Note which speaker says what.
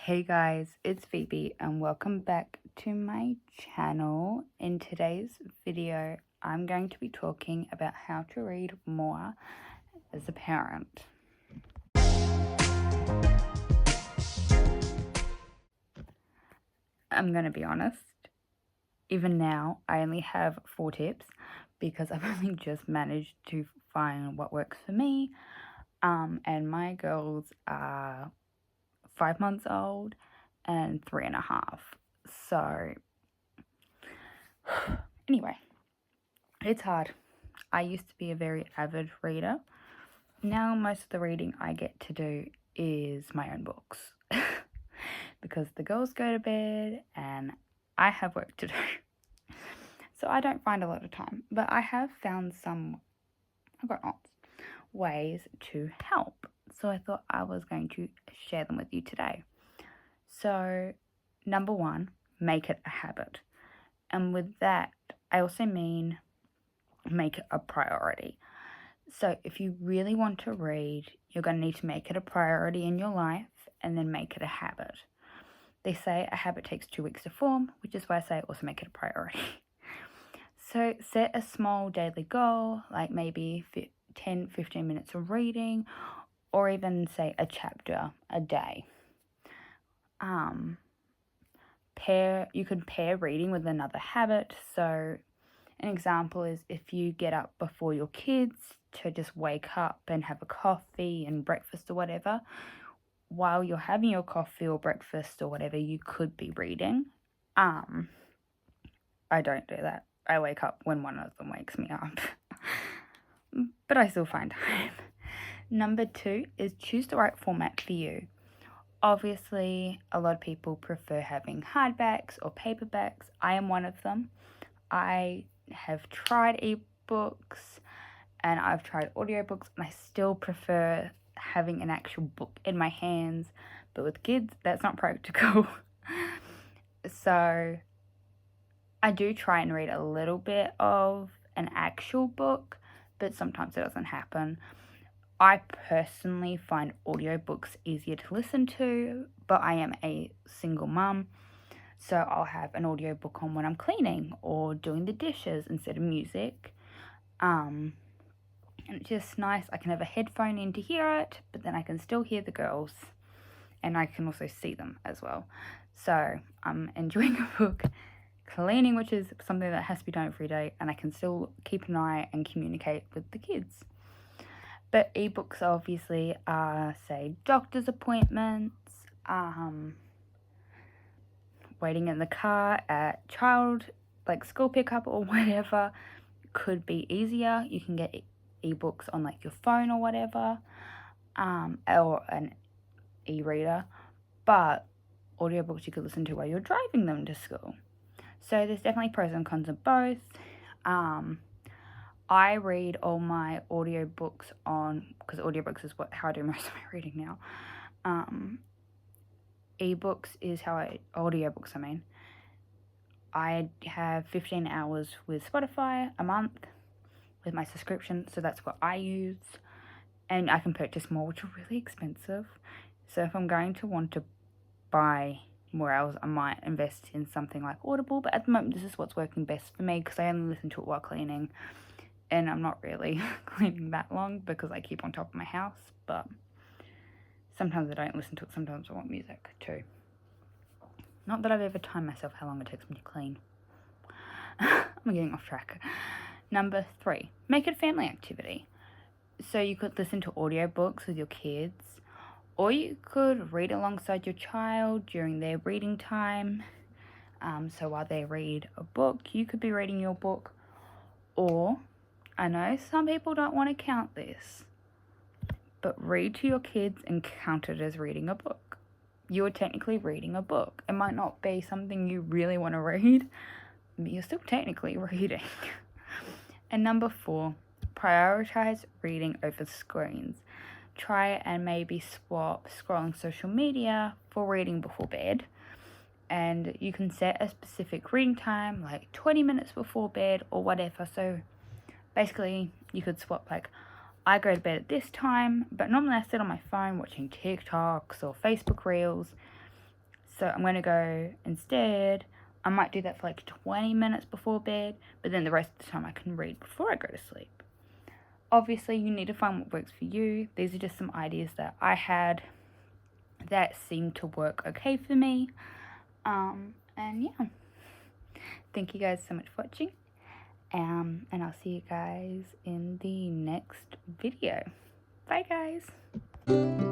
Speaker 1: Hey guys, it's Phoebe and welcome back to my channel. In today's video, I'm going to be talking about how to read more as a parent. I'm going to be honest, even now I only have 4 tips because I've only just managed to find what works for me. And my girls are 5 months old and 3.5. So anyway, it's hard. I used to be a very avid reader. Now most of the reading I get to do is my own books because the girls go to bed and I have work to do. So I don't find a lot of time, but I have found I've got lots, ways to help. So I thought I was going to share them with you today. So number 1, make it a habit. And with that, I also mean make it a priority. So if you really want to read, you're going to need to make it a priority in your life and then make it a habit. They say a habit takes 2 weeks to form, which is why I say also make it a priority. So set a small daily goal, like maybe 10-15 minutes of reading, or even say a chapter a day. You could pair reading with another habit. So an example is if you get up before your kids to just wake up and have a coffee and breakfast or whatever, while you're having your coffee or breakfast or whatever, you could be reading. I don't do that. I wake up when one of them wakes me up. But I still find time. Number 2 is choose the right format for you. Obviously, a lot of people prefer having hardbacks or paperbacks. I am one of them. I have tried ebooks and I've tried audiobooks, and I still prefer having an actual book in my hands. But with kids, that's not practical. So I do try and read a little bit of an actual book, but sometimes it doesn't happen. I personally find audiobooks easier to listen to, but I am a single mum, so I'll have an audiobook on when I'm cleaning or doing the dishes instead of music. And it's just nice. I can have a headphone in to hear it, but then I can still hear the girls, and I can also see them as well. So I'm enjoying a book, cleaning, which is something that has to be done every day, and I can still keep an eye and communicate with the kids. But ebooks obviously are, say, doctor's appointments, waiting in the car at school pickup or whatever could be easier. You can get ebooks on like your phone or whatever, or an e-reader, but audiobooks you could listen to while you're driving them to school. So there's definitely pros and cons of both. I read all my audiobooks because audiobooks is how I do most of my reading now. Audiobooks, I mean. I have 15 hours with Spotify a month with my subscription, so that's what I use. And I can purchase more, which are really expensive. So if I'm going to want to buy more hours, I might invest in something like Audible. But at the moment, this is what's working best for me because I only listen to it while cleaning. And I'm not really cleaning that long because I keep on top of my house. But sometimes I don't listen to it. Sometimes I want music too. Not that I've ever timed myself how long it takes me to clean. I'm getting off track. Number 3, make it a family activity. So you could listen to audiobooks with your kids, or you could read alongside your child during their reading time. So while they read a book, you could be reading your book. Or, I know some people don't want to count this, but read to your kids and count it as reading a book. You are technically reading a book. It might not be something you really want to read, but you're still technically reading. And number 4, prioritize reading over screens. Try and maybe swap scrolling social media for reading before bed. And you can set a specific reading time, like 20 minutes before bed or whatever. So basically, you could swap, like, I go to bed at this time, but normally I sit on my phone watching TikToks or Facebook Reels. So I'm going to go instead, I might do that for like 20 minutes before bed, but then the rest of the time I can read before I go to sleep. Obviously, you need to find what works for you. These are just some ideas that I had that seemed to work okay for me. And yeah, thank you guys so much for watching. And I'll see you guys in the next video. Bye, guys.